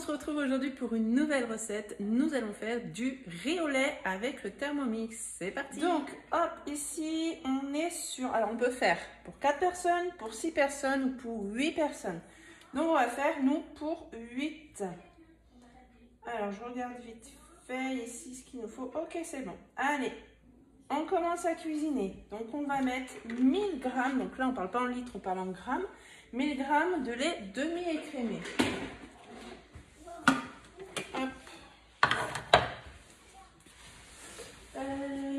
se retrouve aujourd'hui pour une nouvelle recette. Nous allons faire du riz au lait avec le Thermomix. C'est parti. Donc, hop, ici, on est sur... Alors, on peut faire pour 4 personnes, pour 6 personnes ou pour 8 personnes. Donc, on va faire, nous, pour 8. Alors, je regarde vite fait ici ce qu'il nous faut. Ok, c'est bon. Allez, on commence à cuisiner. Donc, on va mettre 1000 grammes. Donc là, on ne parle pas en litres, on parle en grammes. 1000 grammes de lait demi-écrémé.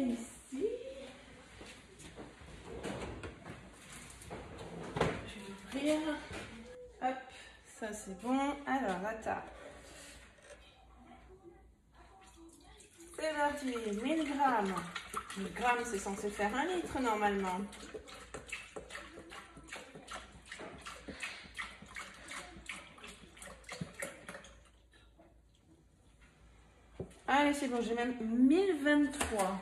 Ici, je vais ouvrir. Hop, ça c'est bon. Alors la table. C'est parti, 1000 grammes. 1000 grammes, c'est censé faire 1 litre normalement. Allez, c'est bon, j'ai même 1023.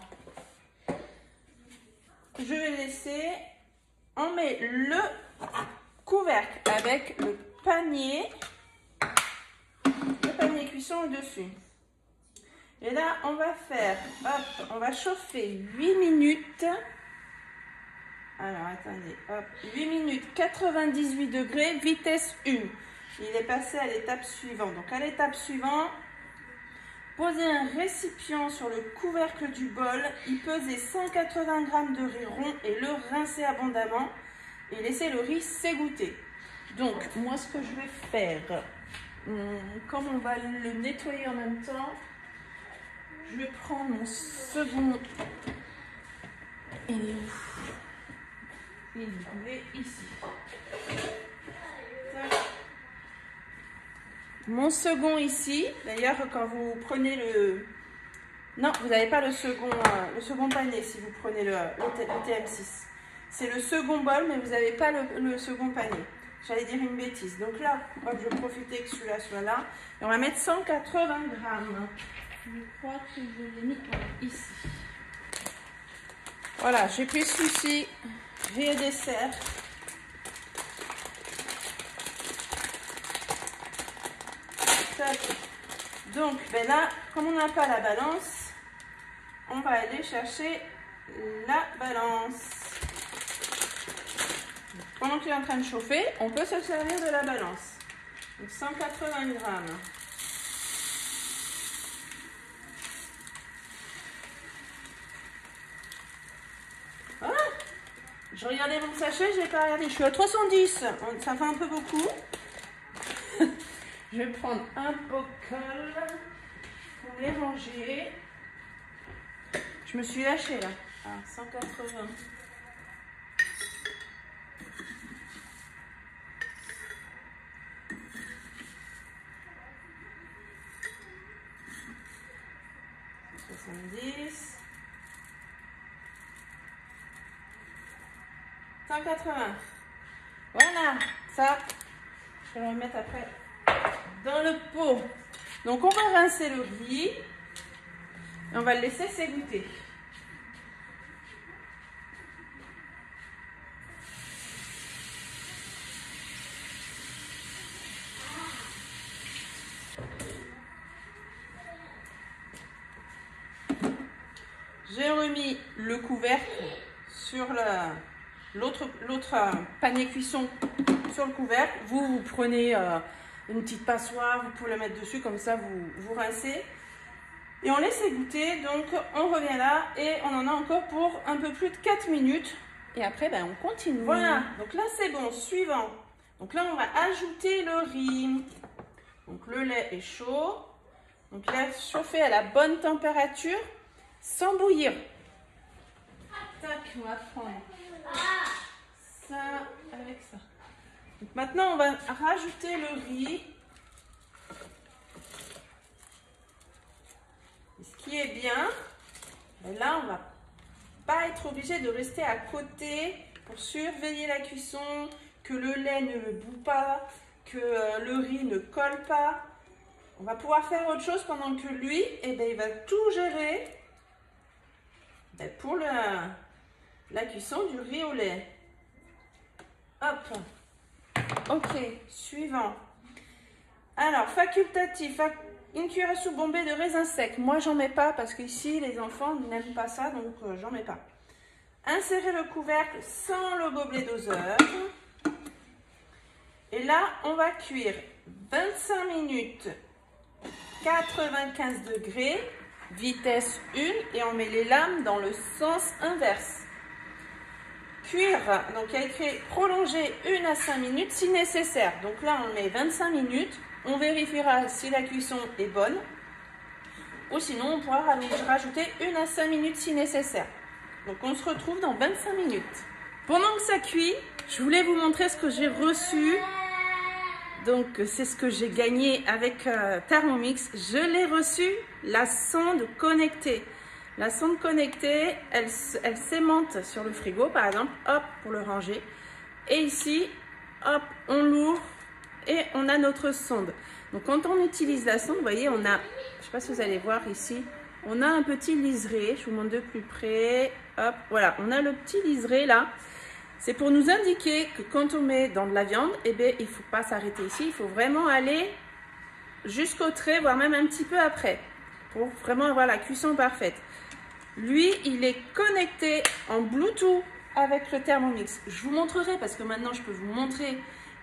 Je vais laisser, on met le couvercle avec le panier cuisson au-dessus. Et là, on va faire, hop, on va chauffer 8 minutes. Alors, attendez, hop, 8 minutes, 98 degrés, vitesse 1. Il est passé à l'étape suivante. Donc, à l'étape suivante, posez un récipient sur le couvercle du bol, y pesez 180 g de riz rond et le rincer abondamment et laissez le riz s'égoutter. Donc, moi, ce que je vais faire, comme on va le nettoyer en même temps, je vais prendre mon second. Il est où? Il est ici. Mon second ici, d'ailleurs quand vous prenez le... Non, vous n'avez pas le second panier si vous prenez le TM6. C'est le second bol, mais vous n'avez pas le second panier. J'allais dire une bêtise. Donc là, hop, je vais profiter que celui-là soit là. Et on va mettre 180 grammes. Je crois que je l'ai mis ici. Voilà, j'ai pris celui-ci. Riz et dessert. Donc ben là, comme on n'a pas la balance, on va aller chercher la balance. Pendant qu'il est en train de chauffer, on peut se servir de la balance. Donc 180 grammes. Voilà. Je regardais mon sachet, je n'ai pas regardé. Je suis à 310. Ça fait un peu beaucoup. Je vais prendre un bocal pour les ranger. Je me suis lâchée là. Ah, 180. $70. 180. Voilà. Ça, je vais le remettre après dans le pot. Donc on va rincer le riz et on va le laisser s'égoutter. J'ai remis le couvercle sur l'autre panier cuisson sur le couvercle. Vous prenez une petite passoire, vous pouvez la mettre dessus, comme ça vous rincez. Et on laisse égoutter, donc on revient là et on en a encore pour un peu plus de 4 minutes. Et après, ben, on continue. Voilà, donc là c'est bon, suivant. Donc là on va ajouter le riz. Donc le lait est chaud. Donc il a chauffé à la bonne température, sans bouillir. Tac, on va prendre ça avec ça. Donc maintenant, on va rajouter le riz. Et ce qui est bien, et là, on ne va pas être obligé de rester à côté pour surveiller la cuisson, que le lait ne bout pas, que le riz ne colle pas. On va pouvoir faire autre chose pendant que lui, eh ben, il va tout gérer pour la cuisson du riz au lait. Hop. Ok, suivant. Alors, facultatif, une cuillère à soupe bombée de raisin sec. Moi, j'en mets pas parce qu'ici, les enfants n'aiment pas ça, donc j'en mets pas. Insérez le couvercle sans le gobelet doseur. Et là, on va cuire 25 minutes, 95 degrés, vitesse 1, et on met les lames dans le sens inverse. Cuire, donc il y a écrit prolonger 1 à 5 minutes si nécessaire. Donc là, on met 25 minutes. On vérifiera si la cuisson est bonne. Ou sinon, on pourra rajouter 1 à 5 minutes si nécessaire. Donc on se retrouve dans 25 minutes. Pendant que ça cuit, je voulais vous montrer ce que j'ai reçu. Donc c'est ce que j'ai gagné avec Thermomix. Je l'ai reçu, la sonde connectée. La sonde connectée, elle s'aimante sur le frigo, par exemple, hop, pour le ranger. Et ici, hop, on l'ouvre et on a notre sonde. Donc quand on utilise la sonde, vous voyez, on a, je ne sais pas si vous allez voir ici, on a un petit liseré. Je vous montre de plus près. Hop, voilà, on a le petit liseré là. C'est pour nous indiquer que quand on met dans de la viande, eh bien, il ne faut pas s'arrêter ici. Il faut vraiment aller jusqu'au trait, voire même un petit peu après, pour vraiment avoir la cuisson parfaite. Lui, il est connecté en Bluetooth avec le Thermomix. Je vous montrerai parce que maintenant, je peux vous montrer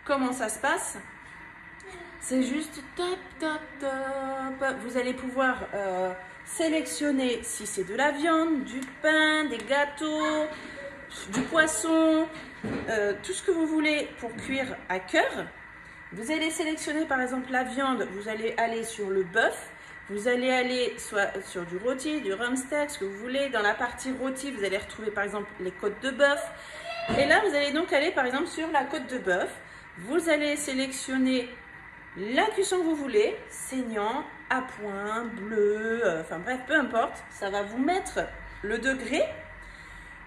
comment ça se passe. C'est juste top, top, top. Vous allez pouvoir sélectionner si c'est de la viande, du pain, des gâteaux, du poisson, tout ce que vous voulez pour cuire à cœur. Vous allez sélectionner par exemple la viande, vous allez aller sur le bœuf. Vous allez aller soit sur du rôti, du rumsteak, ce que vous voulez. Dans la partie rôti, vous allez retrouver par exemple les côtes de bœuf. Et là, vous allez donc aller par exemple sur la côte de bœuf. Vous allez sélectionner la cuisson que vous voulez, saignant, à point, bleu, enfin bref, peu importe. Ça va vous mettre le degré.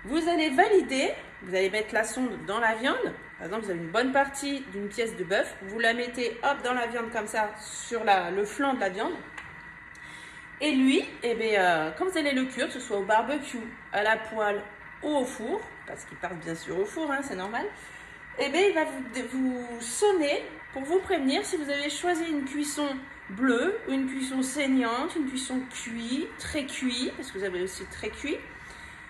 Vous allez valider, vous allez mettre la sonde dans la viande. Par exemple, vous avez une bonne partie d'une pièce de bœuf. Vous la mettez hop dans la viande comme ça, sur le flanc de la viande. Et lui, eh bien, quand vous allez le cuire, que ce soit au barbecue, à la poêle ou au four, parce qu'il part bien sûr au four, hein, c'est normal, eh bien, il va vous sonner pour vous prévenir si vous avez choisi une cuisson bleue, une cuisson saignante, une cuisson cuit, très cuit, parce que vous avez aussi très cuit.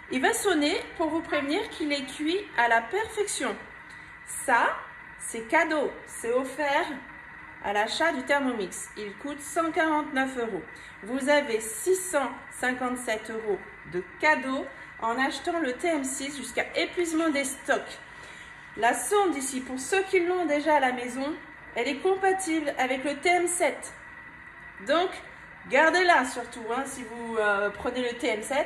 Il va sonner pour vous prévenir qu'il est cuit à la perfection. Ça, c'est cadeau, c'est offert à l'achat du Thermomix. Il coûte 149 €. Vous avez 657 € de cadeau en achetant le TM6 jusqu'à épuisement des stocks. La sonde ici, pour ceux qui l'ont déjà à la maison, elle est compatible avec le TM7. Donc, gardez-la surtout, hein, si vous prenez le TM7.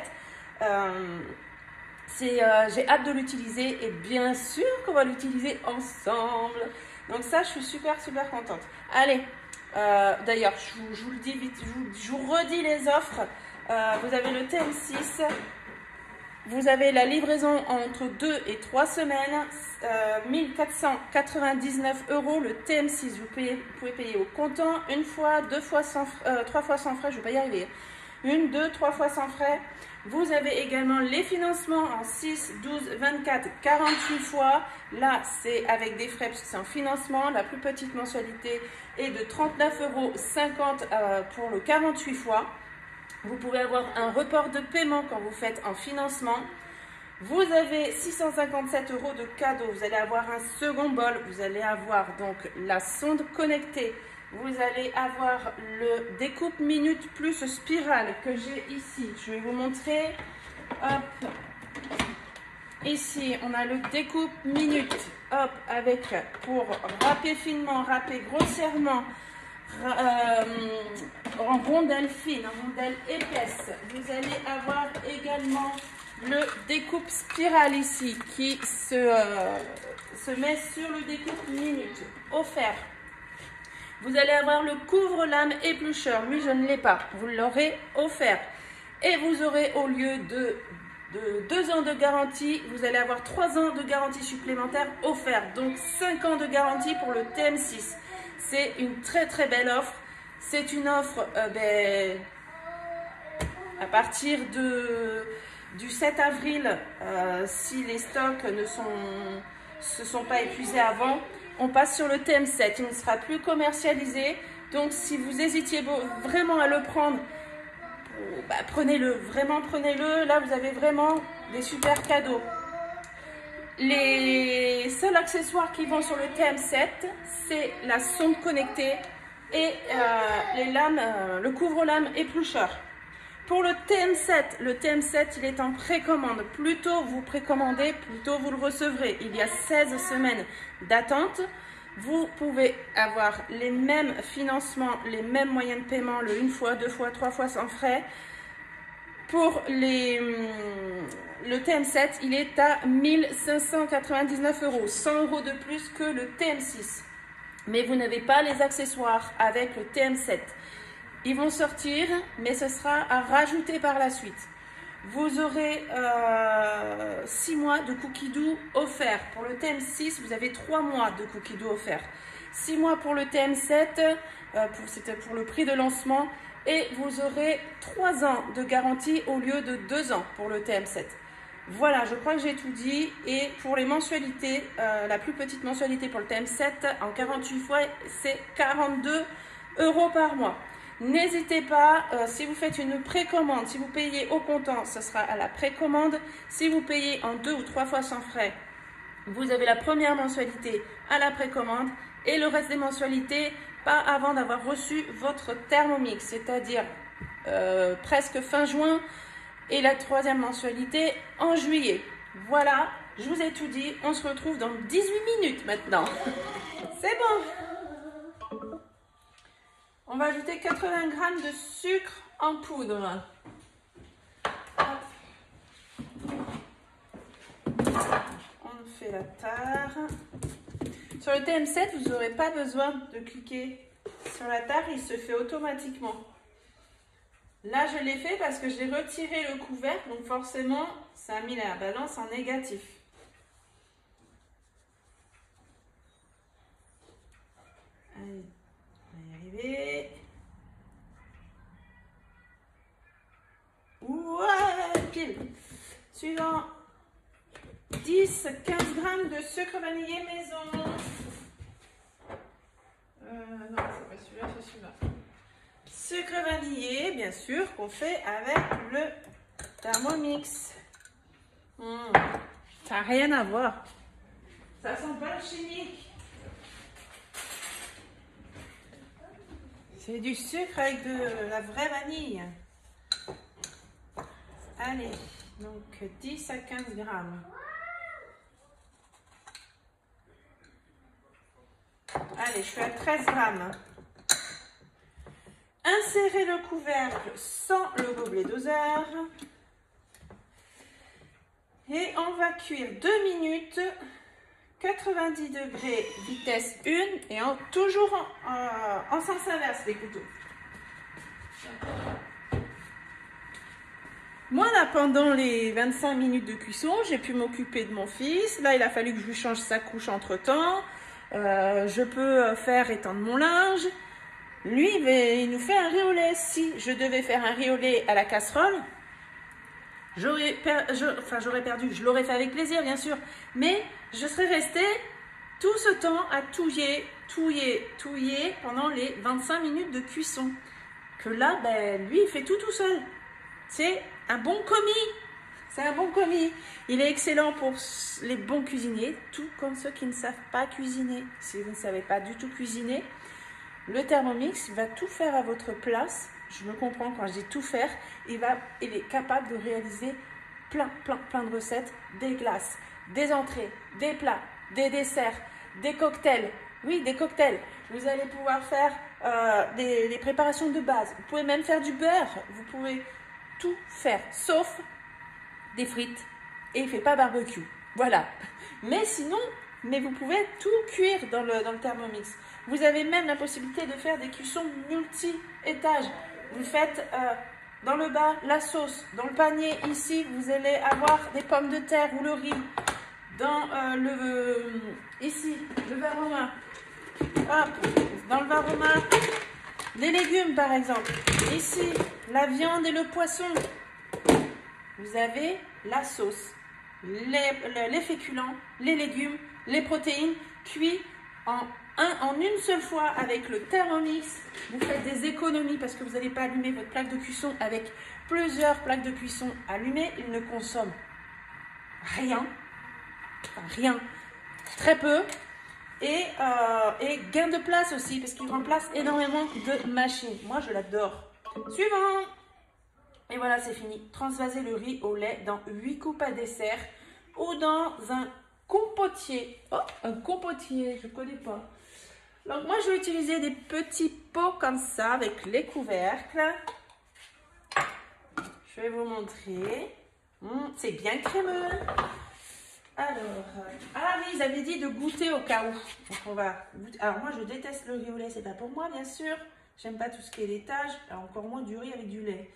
J'ai hâte de l'utiliser et bien sûr qu'on va l'utiliser ensemble. Donc ça, je suis super contente. Allez, d'ailleurs, je vous le dis vite, je vous redis les offres. Vous avez le TM6, vous avez la livraison entre 2 et 3 semaines, 1499 € le TM6. Vous pouvez payer au comptant, une fois, 2 fois, 3 fois sans frais, je ne vais pas y arriver. 1, 2, 3 fois sans frais. Vous avez également les financements en 6, 12, 24, 48 fois. Là, c'est avec des frais puisque c'est en financement. La plus petite mensualité est de 39,50 € pour le 48 fois. Vous pouvez avoir un report de paiement quand vous faites en financement. Vous avez 657 € de cadeau. Vous allez avoir un second bol. Vous allez avoir donc la sonde connectée. Vous allez avoir le découpe minute plus spirale que j'ai ici. Je vais vous montrer. Hop. Ici, on a le découpe minute. Hop, avec pour râper finement, râper grossièrement, en rondelles fines, en rondelles épaisses. Vous allez avoir également le découpe spirale ici qui se met sur le découpe minute. Offert. Vous allez avoir le couvre-lame éplucheur. Lui, je ne l'ai pas. Vous l'aurez offert. Et vous aurez, au lieu de 2 ans de garantie, vous allez avoir 3 ans de garantie supplémentaire offert. Donc 5 ans de garantie pour le TM6. C'est une très belle offre. C'est une offre à partir du 7 avril, si les stocks se sont pas épuisés avant. On passe sur le TM7, il ne sera plus commercialisé. Donc si vous hésitiez vraiment à le prendre, bah, prenez-le, vraiment prenez-le. Là, vous avez vraiment des super cadeaux. Les seuls accessoires qui vont sur le TM7, c'est la sonde connectée et les lames, le couvre-lame éplucheur. Pour le TM7, il est en précommande. Plus tôt vous précommandez, plus tôt vous le recevrez. Il y a 16 semaines d'attente. Vous pouvez avoir les mêmes financements, les mêmes moyens de paiement, le 1 fois, 2 fois, 3 fois sans frais. Pour le TM7, il est à 1 599 €, 100 € de plus que le TM6. Mais vous n'avez pas les accessoires avec le TM7. Ils vont sortir, mais ce sera à rajouter par la suite. Vous aurez 6 mois de cookies doux offerts. Pour le TM6, vous avez 3 mois de cookies doux offerts. 6 mois pour le TM7, c'était pour le prix de lancement. Et vous aurez 3 ans de garantie au lieu de 2 ans pour le TM7. Voilà, je crois que j'ai tout dit. Et pour les mensualités, la plus petite mensualité pour le TM7 en 48 fois, c'est 42 € par mois. N'hésitez pas, si vous faites une précommande, si vous payez au comptant, ce sera à la précommande. Si vous payez en 2 ou 3 fois sans frais, vous avez la première mensualité à la précommande et le reste des mensualités, pas avant d'avoir reçu votre Thermomix, c'est-à-dire presque fin juin et la 3e mensualité en juillet. Voilà, je vous ai tout dit. On se retrouve dans 18 minutes maintenant. C'est bon. On va ajouter 80 g de sucre en poudre. On fait la tare. Sur le TM7, vous n'aurez pas besoin de cliquer sur la tare, il se fait automatiquement. Là, je l'ai fait parce que j'ai retiré le couvercle, donc forcément, ça a mis la balance en négatif. Allez, on va y arriver. Ouais, pile. Suivant. 10-15 g de sucre vanillé maison. Non, c'est pas celui-là, c'est celui-là. Sucre vanillé, bien sûr, qu'on fait avec le Thermomix. Ça n'a rien à voir. Ça sent pas le chimique. C'est du sucre avec de la vraie vanille. Allez, donc 10 à 15 grammes. Allez, je suis à 13 grammes. Insérez le couvercle sans le gobelet doseur. Et on va cuire 2 minutes, 90 degrés, vitesse 1, et toujours en sens inverse des couteaux. Moi, là, pendant les 25 minutes de cuisson, j'ai pu m'occuper de mon fils. Là, il a fallu que je lui change sa couche entre-temps. Je peux faire étendre mon linge. Lui, il nous fait un riz au lait. Si je devais faire un riz au lait à la casserole, j'aurais perdu. Je l'aurais fait avec plaisir, bien sûr. Mais je serais restée tout ce temps à touiller pendant les 25 minutes de cuisson. Que là, ben, lui, il fait tout seul. C'est un bon commis. C'est un bon commis. Il est excellent pour les bons cuisiniers, tout comme ceux qui ne savent pas cuisiner. Si vous ne savez pas du tout cuisiner, le Thermomix va tout faire à votre place. Je me comprends quand je dis tout faire. Il est capable de réaliser plein de recettes, des glaces, des entrées, des plats, des desserts, des cocktails. Oui, des cocktails. Vous allez pouvoir faire des préparations de base. Vous pouvez même faire du beurre. Vous pouvez tout faire, sauf des frites. Et il ne fait pas barbecue. Voilà. Mais sinon, vous pouvez tout cuire dans le Thermomix. Vous avez même la possibilité de faire des cuissons multi-étages. Vous faites dans le bas la sauce. Dans le panier, ici, vous allez avoir des pommes de terre ou le riz. Dans ici, le varoma. Hop, dans le varoma, les légumes par exemple. Ici, la viande et le poisson. Vous avez la sauce, les féculents, les légumes, les protéines cuits en en une seule fois avec le Thermomix, vous faites des économies parce que vous n'allez pas allumer votre plaque de cuisson avec plusieurs plaques de cuisson allumées. Il ne consomme rien, enfin rien, très peu. Et gain de place aussi parce qu'il remplace énormément de machines. Moi, je l'adore. Suivant. Et voilà, c'est fini. Transvaser le riz au lait dans 8 coupes à dessert ou dans un compotier. Oh, un compotier, je ne connais pas. Donc moi, je vais utiliser des petits pots comme ça avec les couvercles. Je vais vous montrer. C'est bien crémeux. Alors, ah oui, ils avaient dit de goûter au cas où. Donc on va goûter. Alors moi, je déteste le riz au lait, c'est pas pour moi, bien sûr. J'aime pas tout ce qui est laitage, encore moins du riz avec du lait.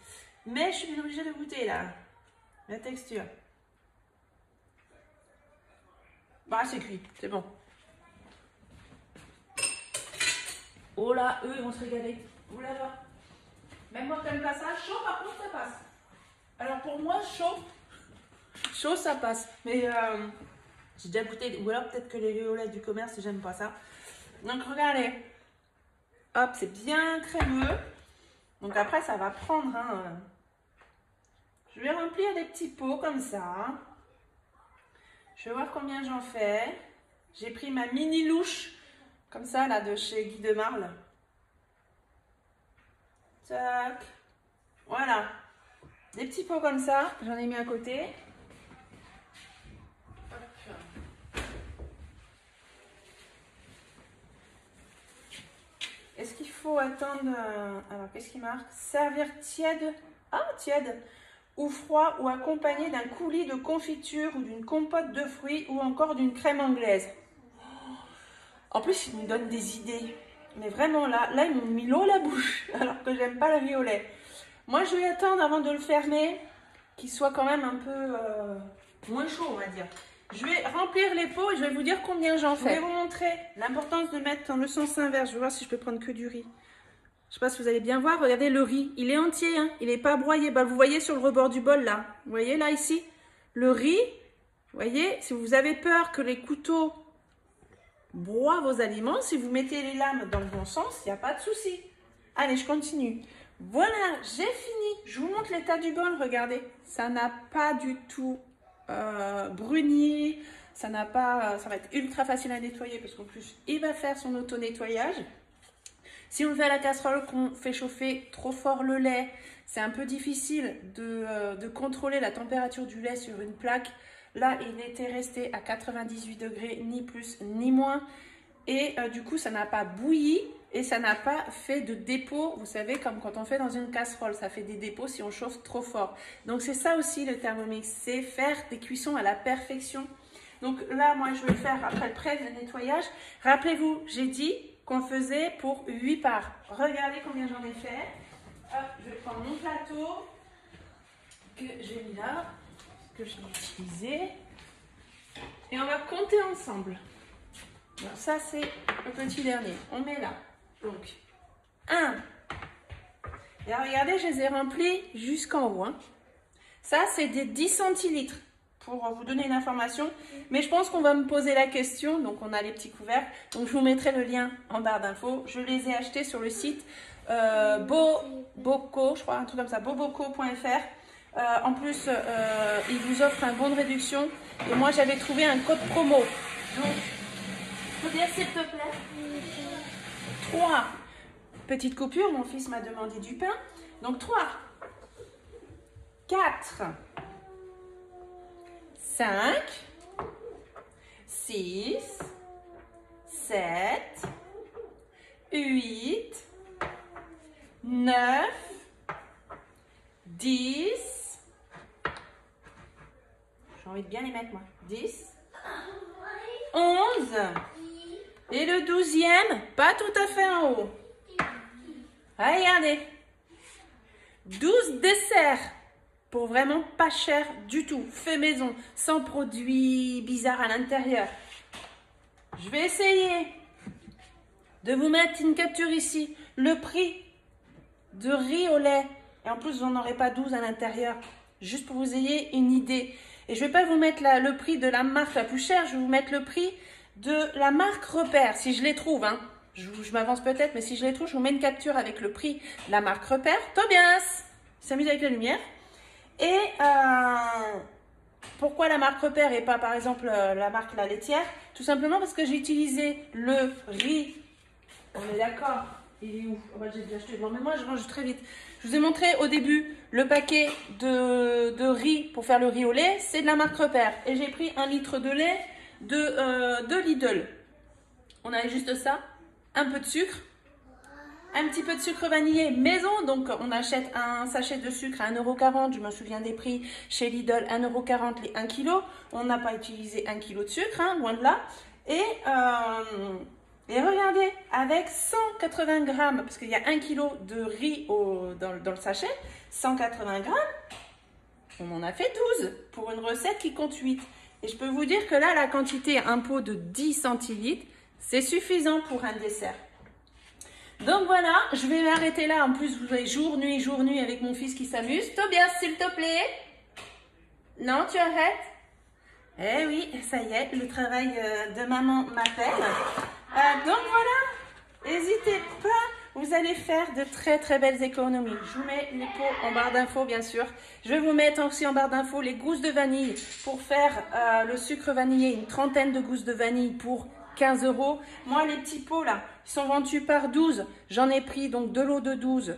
Mais je suis bien obligée de goûter là. La texture. Bah, c'est cuit, c'est bon. Oh là, eux, ils vont se régaler. Ouh là là. Même moi, quand même pas ça, chaud, par contre, ça passe. Alors pour moi, chaud, ça passe. Mais j'ai déjà goûté. Ou alors peut-être que les riz au lait du commerce, j'aime pas ça. Donc regardez. Hop, c'est bien crémeux. Donc après, ça va prendre. Hein. Je vais remplir des petits pots comme ça. Je vais voir combien j'en fais. J'ai pris ma mini louche. Comme ça, là, de chez Guy de Marle. Tac. Voilà. Des petits pots comme ça. J'en ai mis à côté. Est-ce qu'il faut attendre... Alors, qu'est-ce qui marque? Servir tiède. Ah, tiède. Ou froid ou accompagné d'un coulis de confiture ou d'une compote de fruits ou encore d'une crème anglaise. En plus, ils nous donnent des idées. Mais vraiment, là ils m'ont mis l'eau à la bouche alors que j'aime pas le riz au lait. Moi, je vais attendre avant de le fermer qu'il soit quand même un peu moins chaud, on va dire. Je vais remplir les pots et je vais vous dire combien j'en fais. Je vais vous montrer l'importance de mettre dans le sens inverse. Je vais voir si je peux prendre que du riz. Je ne sais pas si vous allez bien voir. Regardez le riz. Il est entier, hein. Il n'est pas broyé. Bah, vous voyez sur le rebord du bol, là. Vous voyez, là, ici. Le riz, vous voyez, si vous avez peur que les couteaux broient vos aliments, si vous mettez les lames dans le bon sens, il n'y a pas de souci. Allez, je continue. Voilà, j'ai fini. Je vous montre l'état du bol. Regardez. Ça n'a pas du tout bruni. Ça va être ultra facile à nettoyer parce qu'en plus, il va faire son auto-nettoyage. Si on le fait à la casserole, qu'on fait chauffer trop fort le lait, c'est un peu difficile de contrôler la température du lait sur une plaque. Là, il était resté à 98 degrés, ni plus ni moins. Et du coup, ça n'a pas bouilli et ça n'a pas fait de dépôt. Vous savez, comme quand on fait dans une casserole, ça fait des dépôts si on chauffe trop fort. Donc, c'est ça aussi le Thermomix, c'est faire des cuissons à la perfection. Donc là, moi, je vais le faire après le pré-nettoyage. Rappelez-vous, j'ai dit qu'on faisait pour 8 parts. Regardez combien j'en ai fait. Hop, je vais prendre mon plateau que j'ai mis là, que je vais utiliser. Et on va compter ensemble. Donc ça, c'est le petit dernier. On met là. Donc, 1. Et alors, regardez, je les ai remplis jusqu'en haut. Hein. Ça, c'est des 10 centilitres. Pour vous donner une information, mais je pense qu'on va me poser la question, donc on a les petits couvercles, donc je vous mettrai le lien en barre d'infos. Je les ai achetés sur le site Boboco, je crois, un truc comme ça, boboco.fr. En plus, ils vous offrent un bon de réduction, et moi j'avais trouvé un code promo. Donc, je peux dire s'il te plaît 3 petites coupures, mon fils m'a demandé du pain, donc 3, 4, 5, 6, 7, 8, 9, 10. J'ai envie de bien les mettre, moi. 10, 11. Et le 12e, pas tout à fait en haut. Regardez. 12 desserts. Pour vraiment pas cher du tout, fait maison, sans produits bizarres à l'intérieur. Je vais essayer de vous mettre une capture ici, le prix de riz au lait. Et en plus, vous n'en aurez pas 12 à l'intérieur, juste pour que vous ayez une idée. Et je ne vais pas vous mettre le prix de la marque la plus chère, je vais vous mettre le prix de la marque Repère, si je les trouve, hein. Je m'avance peut-être, mais si je les trouve, je vous mets une capture avec le prix de la marque Repère. Tobias s'amuse avec la lumière. Et pourquoi la marque Repère et pas par exemple la marque La Laitière? Tout simplement parce que j'ai utilisé le riz. On est d'accord? Il est où? Oh bah, j'ai déjà acheté. Non mais moi je range très vite. Je vous ai montré au début le paquet de riz pour faire le riz au lait. C'est de la marque Repère. Et j'ai pris 1 litre de lait de Lidl. On a juste ça. Un peu de sucre. Un petit peu de sucre vanillé maison, donc on achète un sachet de sucre à 1,40 €, je me souviens des prix chez Lidl, 1,40 € les 1 kg. On n'a pas utilisé 1 kg de sucre, hein, loin de là. Et regardez, avec 180 grammes, parce qu'il y a 1 kg de riz dans le sachet, 180 grammes, on en a fait 12 pour une recette qui compte 8. Et je peux vous dire que là, la quantité, un pot de 10 centilitres, c'est suffisant pour un dessert. Donc voilà, je vais m'arrêter là. En plus, vous voyez jour, nuit avec mon fils qui s'amuse. Tobias, s'il te plaît. Non, tu arrêtes? Eh oui, ça y est, le travail de maman m'appelle. Donc voilà, n'hésitez pas, vous allez faire de très belles économies. Je vous mets les pots en barre d'infos, bien sûr. Je vais vous mettre aussi en barre d'infos les gousses de vanille pour faire le sucre vanillé, une trentaine de gousses de vanille pour 15 €. Moi, les petits pots là, ils sont vendus par 12. J'en ai pris donc de l'eau de 12.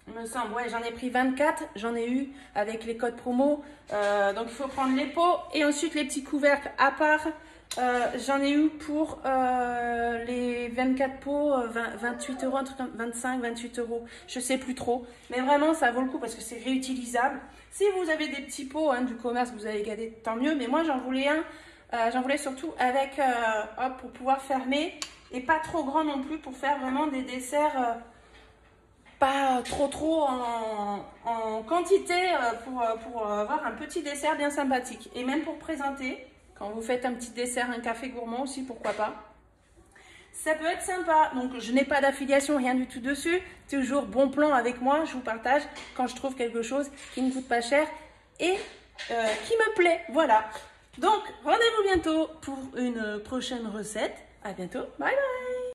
Il me semble, ouais, j'en ai pris 24. J'en ai eu avec les codes promo. Donc, il faut prendre les pots et ensuite les petits couvercles à part. J'en ai eu pour les 24 pots, 28 €, un truc comme 25, 28 €. Je sais plus trop. Mais vraiment, ça vaut le coup parce que c'est réutilisable. Si vous avez des petits pots du commerce que vous avez gardé, tant mieux. Mais moi, j'en voulais un. J'en voulais surtout avec, pour pouvoir fermer et pas trop grand non plus pour faire vraiment des desserts pas trop en quantité pour avoir un petit dessert bien sympathique. Et même pour présenter, quand vous faites un petit dessert, un café gourmand aussi, pourquoi pas. Ça peut être sympa. Donc je n'ai pas d'affiliation, rien du tout dessus. Toujours bon plan avec moi, je vous partage quand je trouve quelque chose qui ne coûte pas cher et qui me plaît. Voilà. Donc, rendez-vous bientôt pour une prochaine recette. À bientôt. Bye bye.